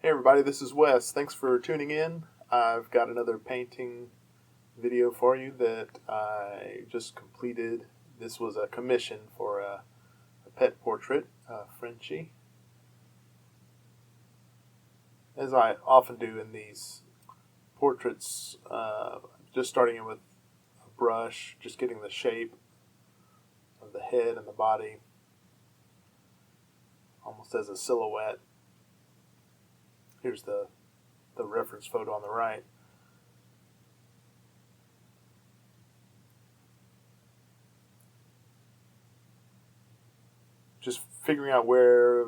Hey everybody, this is Wes. Thanks for tuning in. I've got another painting video for you that I just completed. This was a commission for a pet portrait, Frenchie. As I often do in these portraits, just starting in with a brush, just getting the shape of the head and the body, almost as a silhouette. Here's the reference photo on the right. Just figuring out where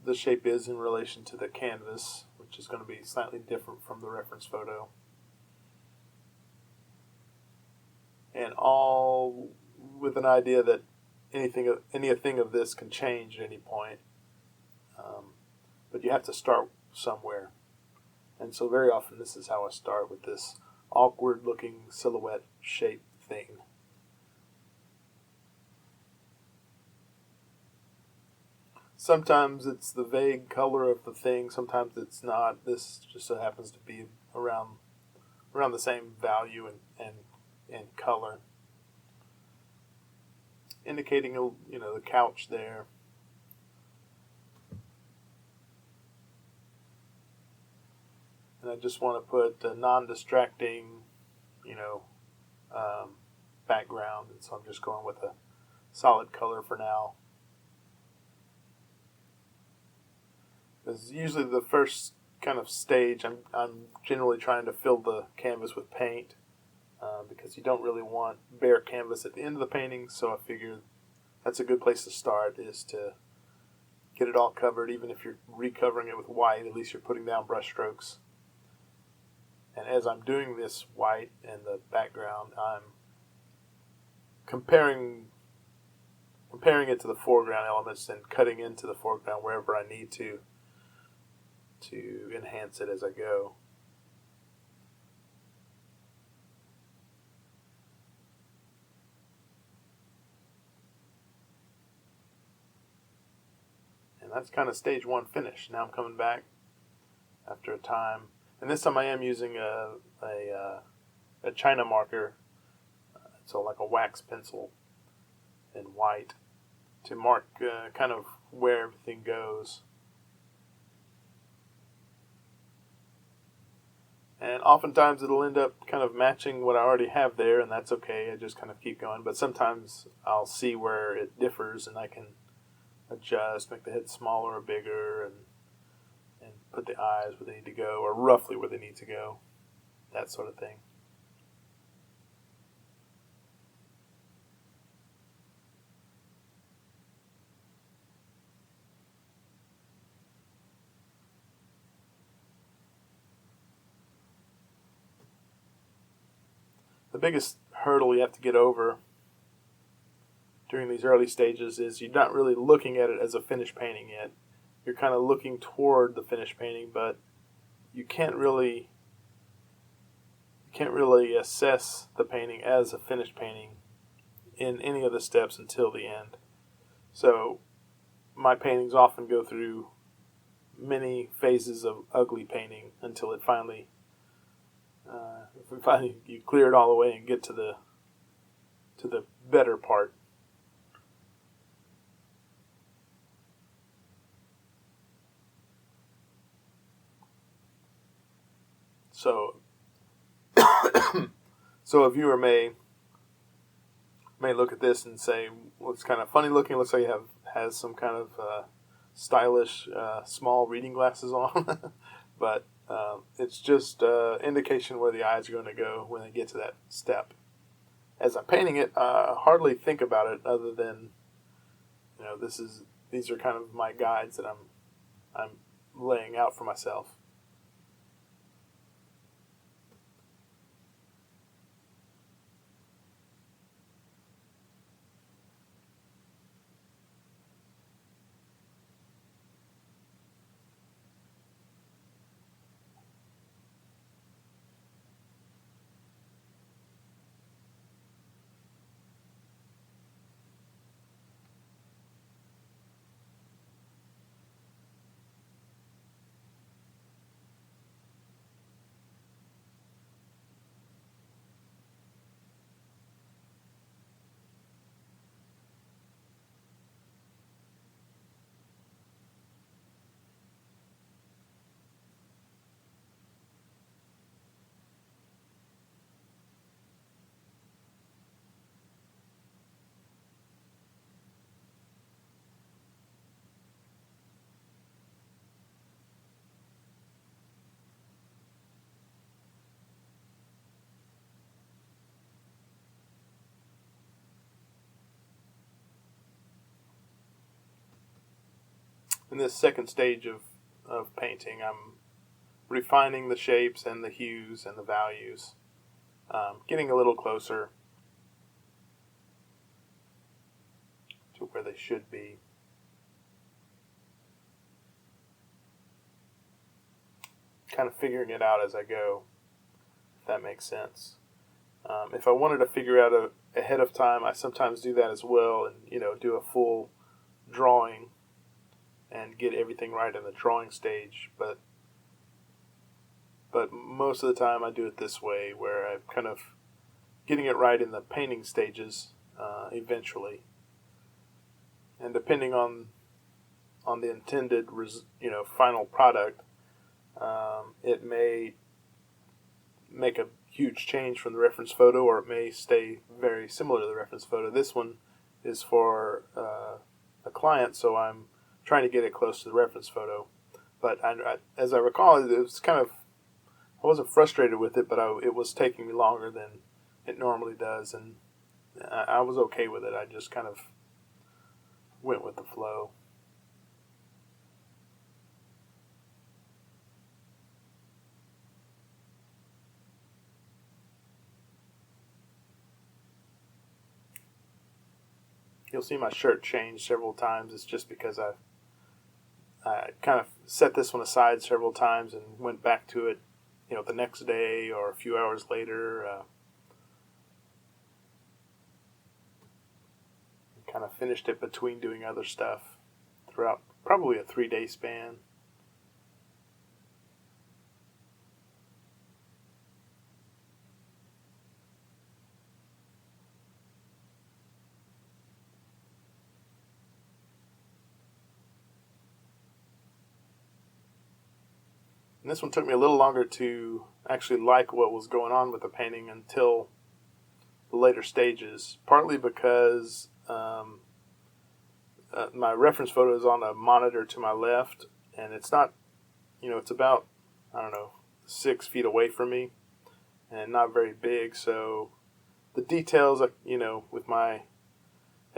the shape is in relation to the canvas, which is going to be slightly different from the reference photo. And all with an idea that anything of this can change at any point. But you have to start somewhere. And so very often this is how I start, with this awkward looking silhouette shape thing. Sometimes it's the vague color of the thing, sometimes it's not. This just so happens to be around the same value and color, indicating the couch there. And I just want to put a non-distracting, background, and so I'm just going with a solid color for now. Because usually the first kind of stage, I'm generally trying to fill the canvas with paint, because you don't really want bare canvas at the end of the painting. So I figure that's a good place to start, is to get it all covered. Even if you're recovering it with white, at least you're putting down brush strokes. And as I'm doing this white in the background, I'm comparing it to the foreground elements and cutting into the foreground wherever I need to enhance it as I go. And that's kind of stage one finish. Now I'm coming back after a time. And this time I am using a China marker, so like a wax pencil in white, to mark kind of where everything goes. And oftentimes it'll end up kind of matching what I already have there, and that's okay. I just kind of keep going. But sometimes I'll see where it differs, and I can adjust, make the head smaller or bigger, and put the eyes where they need to go, or roughly where they need to go, that sort of thing. The biggest hurdle you have to get over during these early stages is you're not really looking at it as a finished painting yet. You're kind of looking toward the finished painting, but you can't really assess the painting as a finished painting in any of the steps until the end. So my paintings often go through many phases of ugly painting until it finally you clear it all away and get to the better part. So a viewer may look at this and say, well, it's kind of funny looking. It looks like it has some kind of stylish small reading glasses on. But it's just indication where the eyes are going to go when they get to that step. As I'm painting it, I hardly think about it, other than these are kind of my guides that I'm laying out for myself. in this second stage of painting, I'm refining the shapes and the hues and the values, getting a little closer to where they should be. Kind of figuring it out as I go, if that makes sense. If I wanted to figure out ahead of time, I sometimes do that as well, and do a full drawing and get everything right in the drawing stage. But most of the time I do it this way, where I'm kind of getting it right in the painting stages eventually. And depending on the intended final product, it may make a huge change from the reference photo, or it may stay very similar to the reference photo. This one is for a client, so I'm trying to get it close to the reference photo. But as I recall, it was kind of, I wasn't frustrated with it, but it was taking me longer than it normally does, and I was okay with it. I just kind of went with the flow. You'll see my shirt change several times. It's just because I kind of set this one aside several times and went back to it, the next day or a few hours later. Kind of finished it between doing other stuff throughout probably a 3-day span. And this one took me a little longer to actually like what was going on with the painting until the later stages, partly because my reference photo is on a monitor to my left, and it's not, it's about, 6 feet away from me, and not very big, so the details, at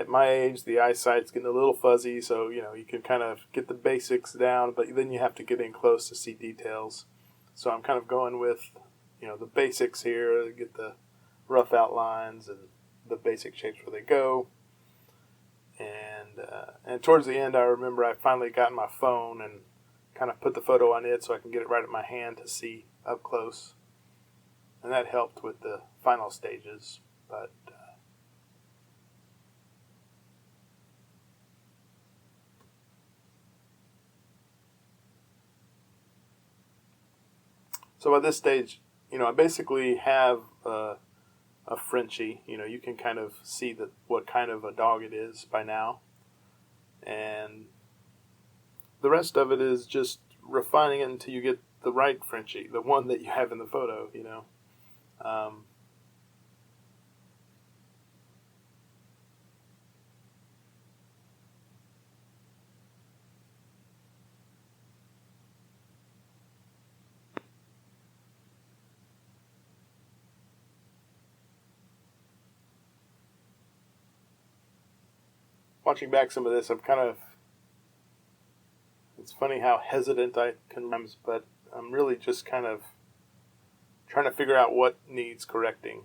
my age, the eyesight's getting a little fuzzy, so, you can kind of get the basics down, but then you have to get in close to see details. So I'm kind of going with, the basics here, get the rough outlines and the basic shapes where they go. And towards the end, I remember I finally got my phone and kind of put the photo on it so I can get it right at my hand to see up close. And that helped with the final stages, but so by this stage, I basically have a Frenchie. You can kind of see what kind of a dog it is by now. And the rest of it is just refining it until you get the right Frenchie, the one that you have in the photo, Watching back some of this, it's funny how hesitant I can be, but I'm really just kind of trying to figure out what needs correcting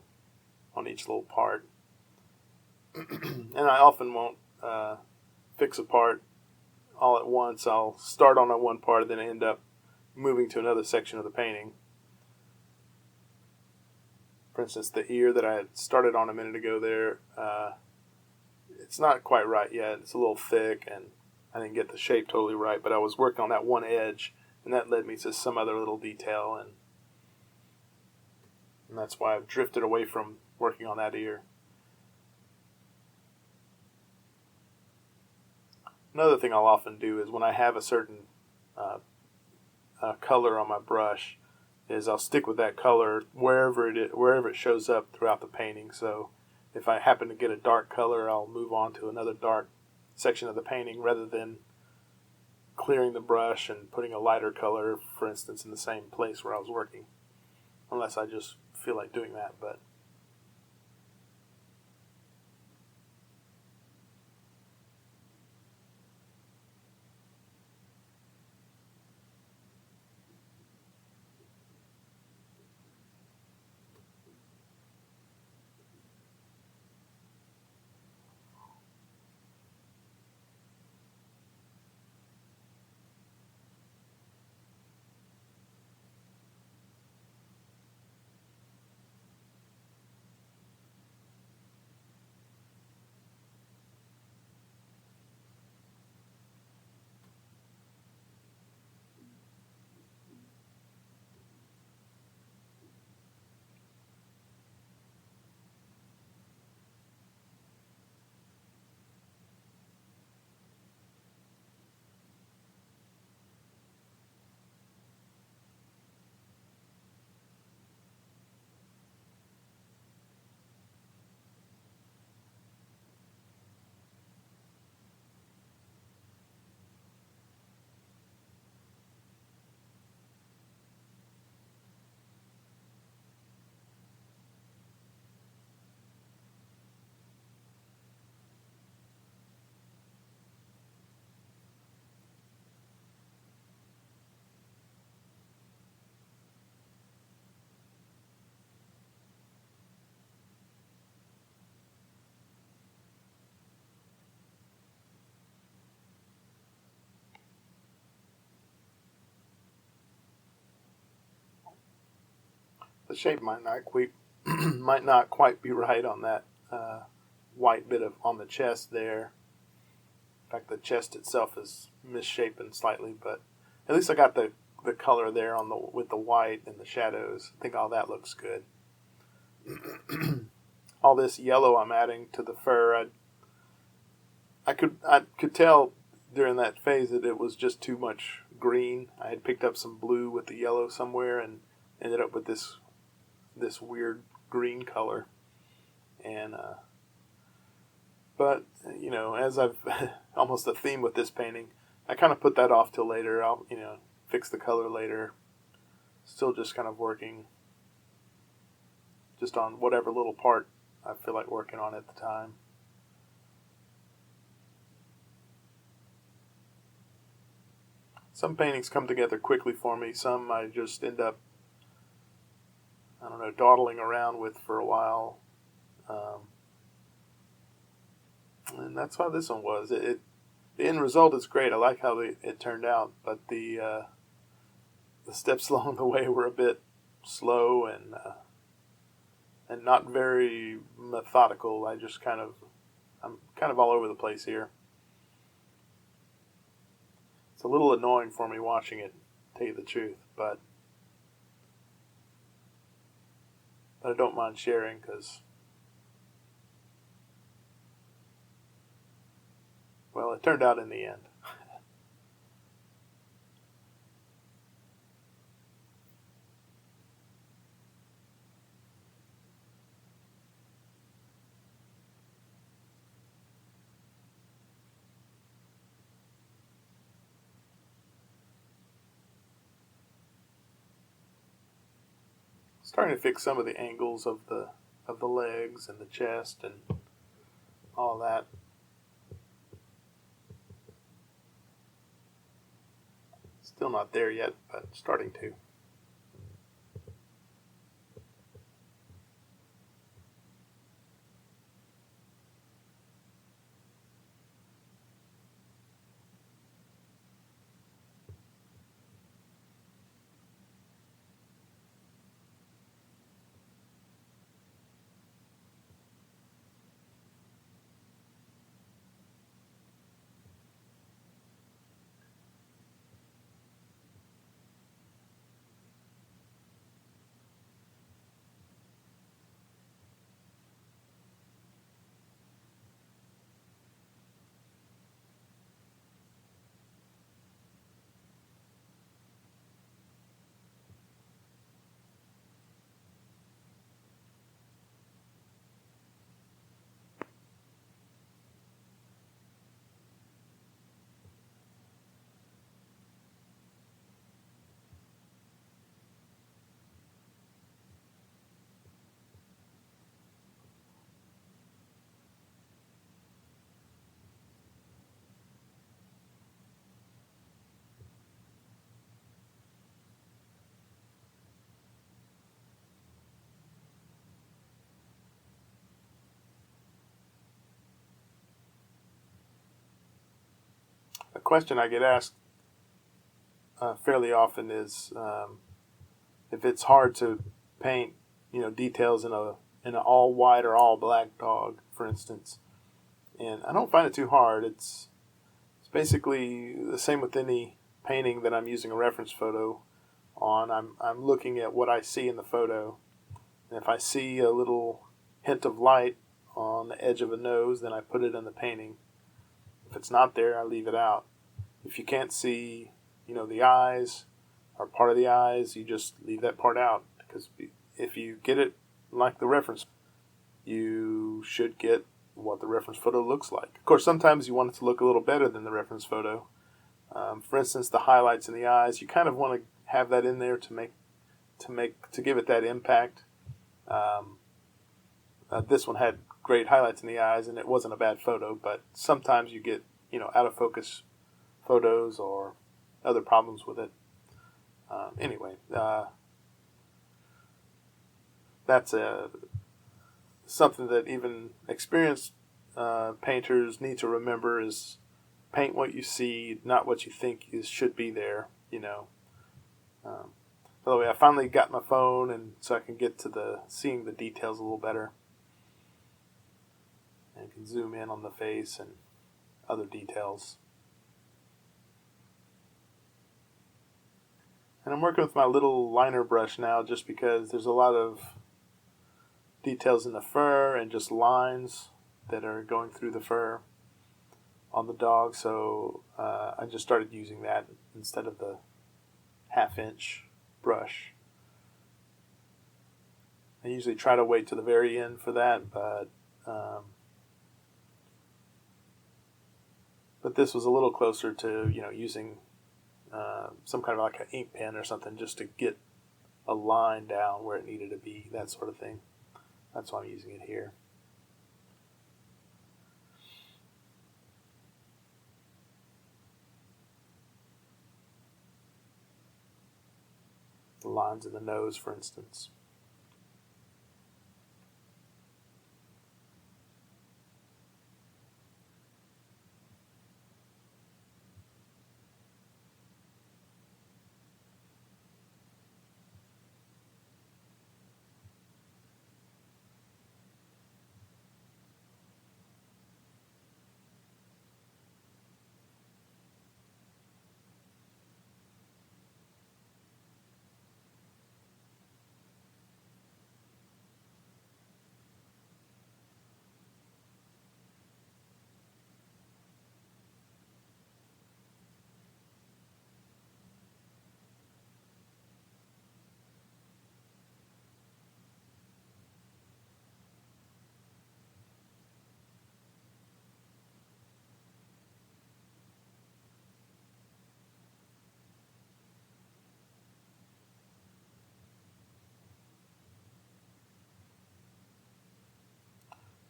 on each little part. And I often won't fix a part all at once. I'll start on one part and then end up moving to another section of the painting. For instance, the ear that I had started on a minute ago there, it's not quite right yet. It's a little thick, and I didn't get the shape totally right, but I was working on that one edge, and that led me to some other little detail, and that's why I've drifted away from working on that ear. Another thing I'll often do is when I have a certain color on my brush, is I'll stick with that color wherever it shows up throughout the painting. So if I happen to get a dark color, I'll move on to another dark section of the painting rather than clearing the brush and putting a lighter color, for instance, in the same place where I was working, unless I just feel like doing that. But The shape might not might not quite be right on that white bit on the chest there. In fact, the chest itself is misshapen slightly, but at least I got the color there with the white and the shadows. I think all that looks good. All this yellow I'm adding to the fur, I could tell during that phase that it was just too much green. I had picked up some blue with the yellow somewhere and ended up with this weird green color. And but as I've almost a theme with this painting, I kind of put that off till later. I'll fix the color later. Still just kind of working just on whatever little part I feel like working on at the time. Some paintings come together quickly for me. Some I just end up, dawdling around with for a while. And that's how this one was. The end result is great. I like how it turned out, but the steps along the way were a bit slow and not very methodical. I'm kind of all over the place here. It's a little annoying for me watching it, to tell you the truth, but I don't mind sharing because, well, it turned out in the end. Starting to fix some of the angles of the legs and the chest and all that. Still not there yet, but starting to. A question I get asked fairly often is if it's hard to paint, details in an all white or all black dog, for instance. And I don't find it too hard. It's basically the same with any painting that I'm using a reference photo on. I'm looking at what I see in the photo, and if I see a little hint of light on the edge of a nose, then I put it in the painting. If it's not there, I leave it out. If you can't see, the eyes or part of the eyes, you just leave that part out. Because if you get it like the reference, you should get what the reference photo looks like. Of course, sometimes you want it to look a little better than the reference photo. For instance, the highlights in the eyes, you kind of want to have that in there to give it that impact. This one had great highlights in the eyes, and it wasn't a bad photo, but sometimes you get, out of focus photos or other problems with it. Anyway, that's something that even experienced painters need to remember is paint what you see, not what you think should be there, By the way, I finally got my phone, and so I can get to seeing the details a little better. And can zoom in on the face and other details. And I'm working with my little liner brush now just because there's a lot of details in the fur and just lines that are going through the fur on the dog. So I just started using that instead of the 1/2-inch brush. I usually try to wait to the very end for that, but this was a little closer to using some kind of like an ink pen or something just to get a line down where it needed to be, that sort of thing. That's why I'm using it here. The lines in the nose, for instance.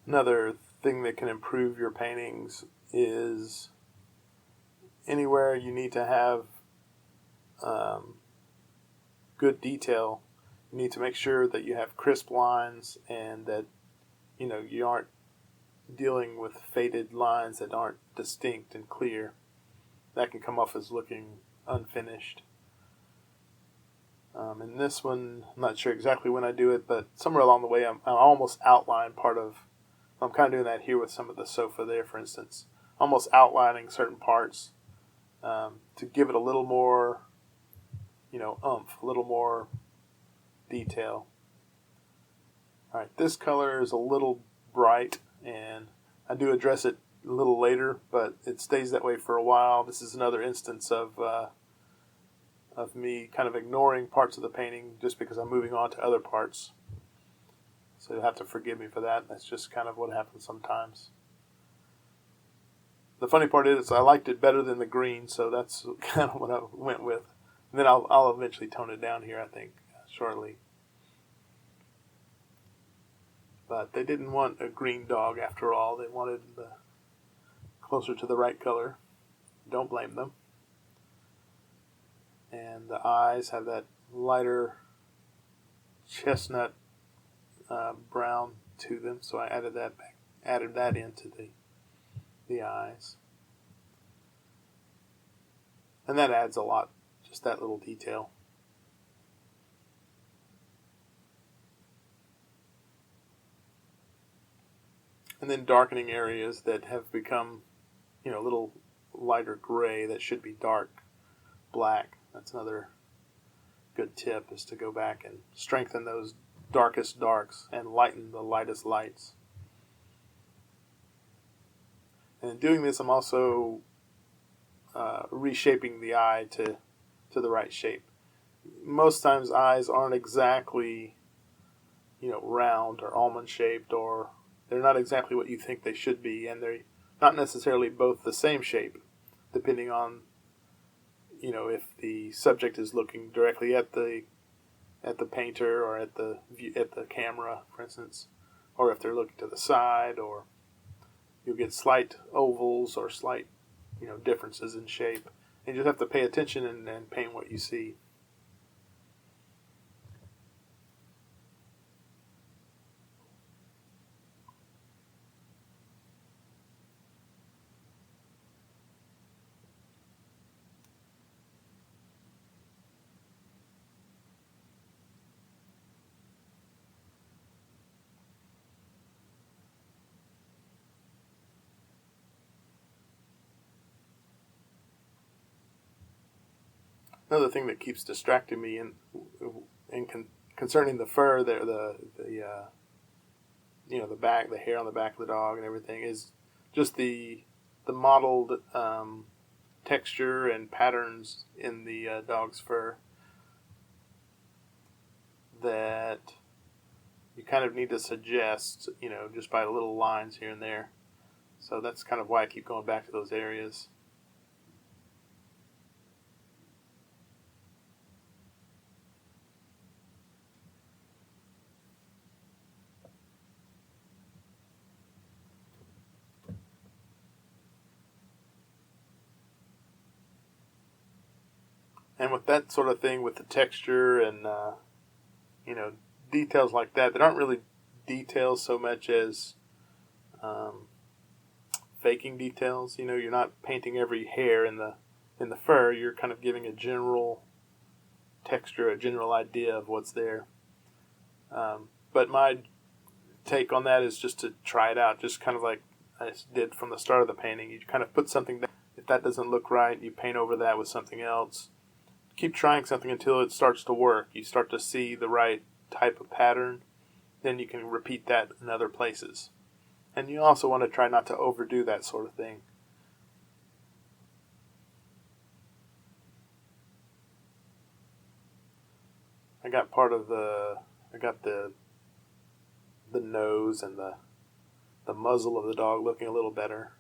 Another thing that can improve your paintings is anywhere you need to have good detail, you need to make sure that you have crisp lines and that you aren't dealing with faded lines that aren't distinct and clear. That can come off as looking unfinished. In this one, I'm not sure exactly when I do it, but somewhere along the way I almost outline part of. I'm kind of doing that here with some of the sofa there, for instance. Almost outlining certain parts to give it a little more, oomph, a little more detail. All right, this color is a little bright, and I do address it a little later, but it stays that way for a while. This is another instance of me kind of ignoring parts of the painting just because I'm moving on to other parts. So you'll have to forgive me for that. That's just kind of what happens sometimes. The funny part is I liked it better than the green, so that's kind of what I went with. And then I'll eventually tone it down here, I think, shortly. But they didn't want a green dog after all. They wanted the closer to the right color. Don't blame them. And the eyes have that lighter chestnut brown to them, so I added that into the eyes, and that adds a lot, just that little detail. And then darkening areas that have become a little lighter gray that should be dark black. That's another good tip, is to go back and strengthen those darkest darks and lighten the lightest lights. And in doing this, I'm also reshaping the eye to the right shape. Most times eyes aren't exactly round or almond shaped, or they're not exactly what you think they should be, and they're not necessarily both the same shape, depending on if the subject is looking directly at the painter or at the camera, for instance, or if they're looking to the side, or you'll get slight ovals or slight differences in shape. And you just have to pay attention and paint what you see. another thing that keeps distracting me concerning the fur there, the hair on the back of the dog and everything, is just the mottled texture and patterns in the dog's fur that you kind of need to suggest, just by little lines here and there. So that's kind of why I keep going back to those areas. And with that sort of thing, with the texture and, details like that aren't really details so much as faking details. You're not painting every hair in the fur. You're kind of giving a general texture, a general idea of what's there. But my take on that is just to try it out, just kind of like I did from the start of the painting. You kind of put something down. If that doesn't look right, you paint over that with something else. Keep trying something until it starts to work. You start to see the right type of pattern. Then you can repeat that in other places. And you also want to try not to overdo that sort of thing. I got the nose and the muzzle of the dog looking a little better.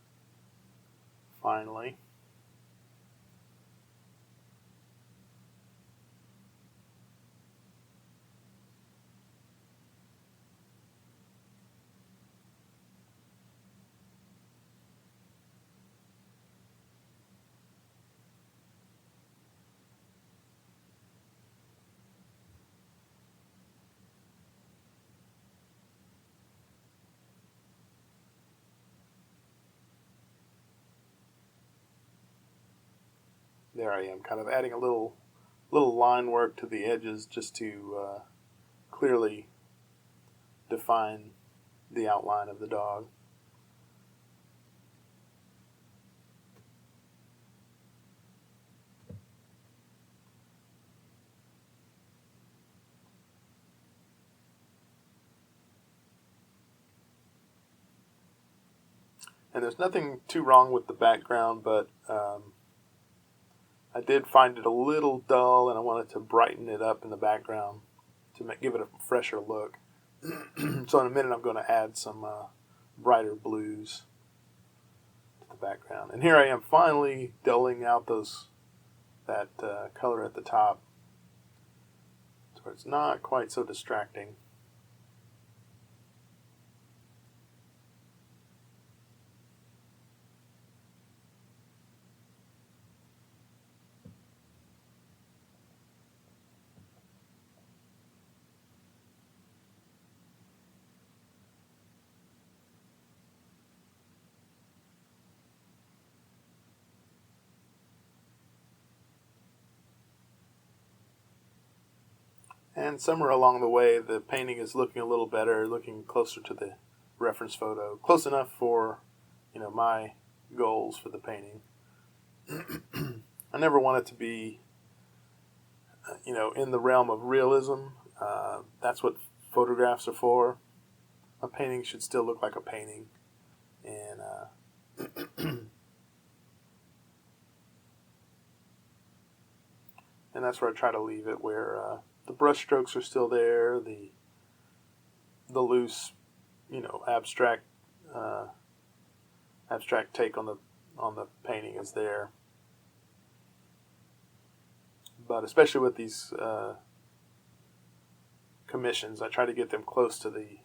Finally. There I am, kind of adding a little line work to the edges just to clearly define the outline of the dog. And there's nothing too wrong with the background, but I did find it a little dull, and I wanted to brighten it up in the background to give it a fresher look. So in a minute I'm going to add some brighter blues to the background. And here I am finally dulling out that color at the top, so it's not quite so distracting. And somewhere along the way, the painting is looking a little better, looking closer to the reference photo. Close enough for, my goals for the painting. I never want it to be, in the realm of realism. That's what photographs are for. A painting should still look like a painting. And and that's where I try to leave it, where the brush strokes are still there, the loose, abstract take on the painting is there. But especially with these commissions, I try to get them close to the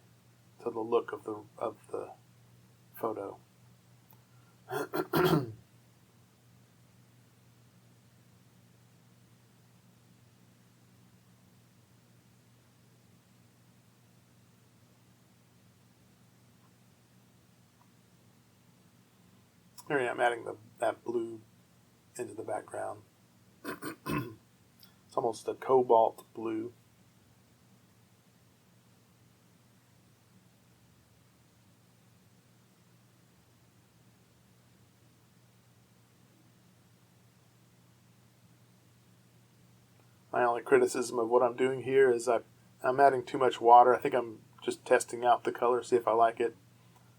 look of the photo. Here I am adding that blue into the background. It's almost a cobalt blue. My only criticism of what I'm doing here is I'm adding too much water. I think I'm just testing out the color, see if I like it.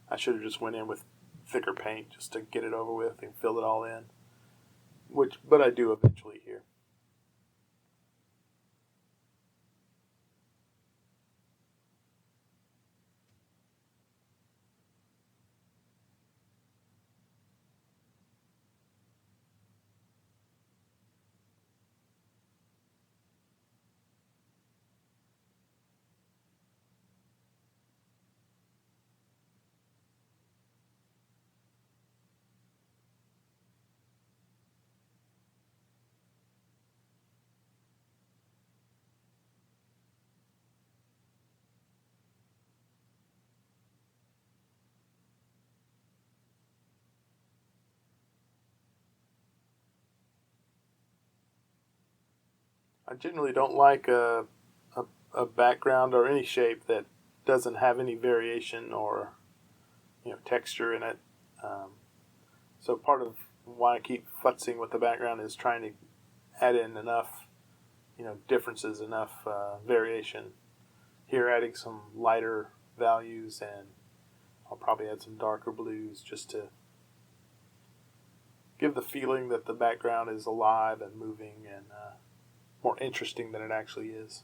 I should have just went in with thicker paint just to get it over with and fill it all in. But I do eventually here. I generally don't like a background or any shape that doesn't have any variation or texture in it. So part of why I keep futzing with the background is trying to add in enough differences, enough variation. Here adding some lighter values, and I'll probably add some darker blues just to give the feeling that the background is alive and moving and more interesting than it actually is.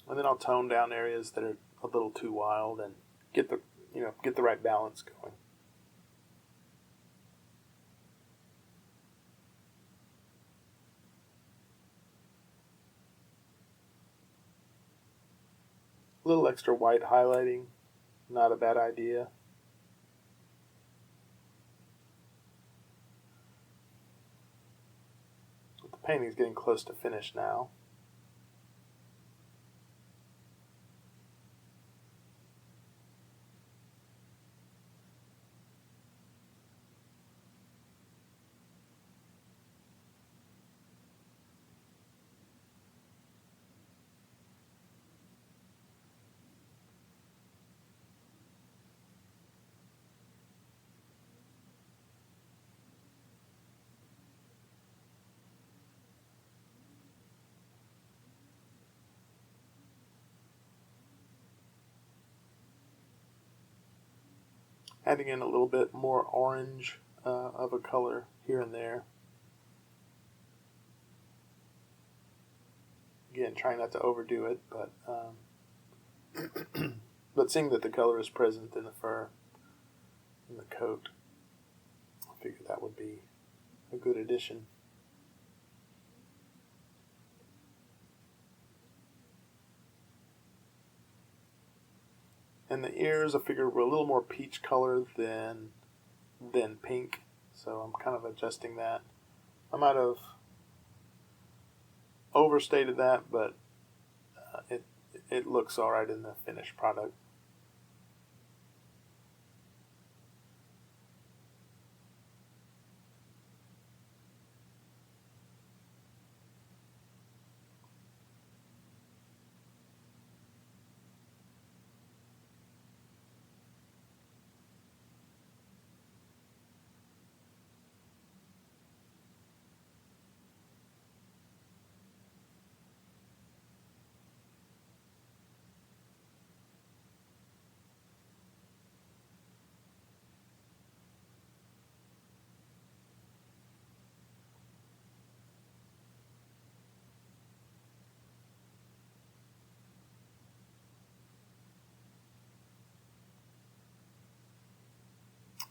And then I'll tone down areas that are a little too wild and get the right balance going. A little extra white highlighting, not a bad idea. The painting's getting close to finish now. Adding in a little bit more orange of a color here and there. Again, trying not to overdo it, but but seeing that the color is present in the fur, in the coat, I figured that would be a good addition. And the ears, I figured, were a little more peach color than pink, so I'm kind of adjusting that. I might have overstated that, but it looks all right in the finished product.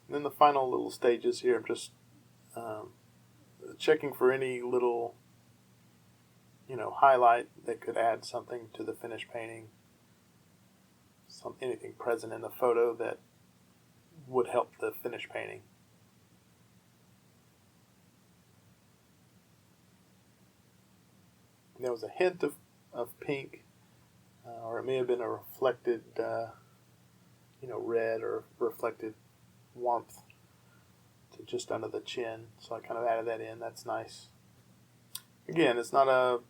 And then the final little stages here, I'm just checking for any little, highlight that could add something to the finished painting. Anything present in the photo that would help the finished painting. And there was a hint of pink, or it may have been a reflected, red or reflected warmth to just under the chin, so I kind of added that in. That's nice. Again, it's not a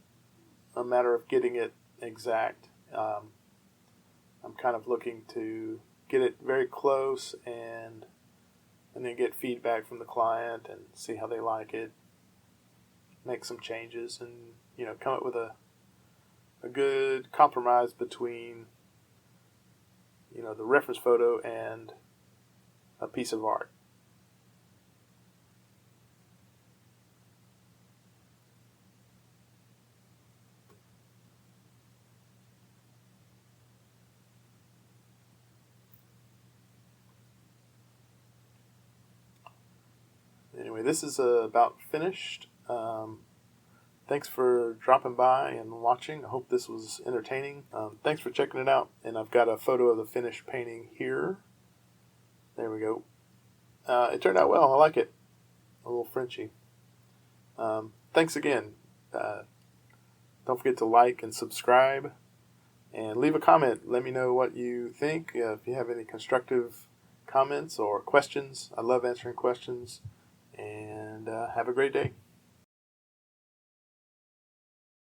matter of getting it exact. I'm kind of looking to get it very close and then get feedback from the client and see how they like it, make some changes, and come up with a good compromise between the reference photo and a piece of art. Anyway, this is about finished. Thanks for dropping by and watching. I hope this was entertaining. Thanks for checking it out. And I've got a photo of the finished painting here. There we go. It turned out well. I like it. A little Frenchie. Thanks again. Don't forget to like and subscribe. And leave a comment. Let me know what you think. If you have any constructive comments or questions, I love answering questions. And have a great day.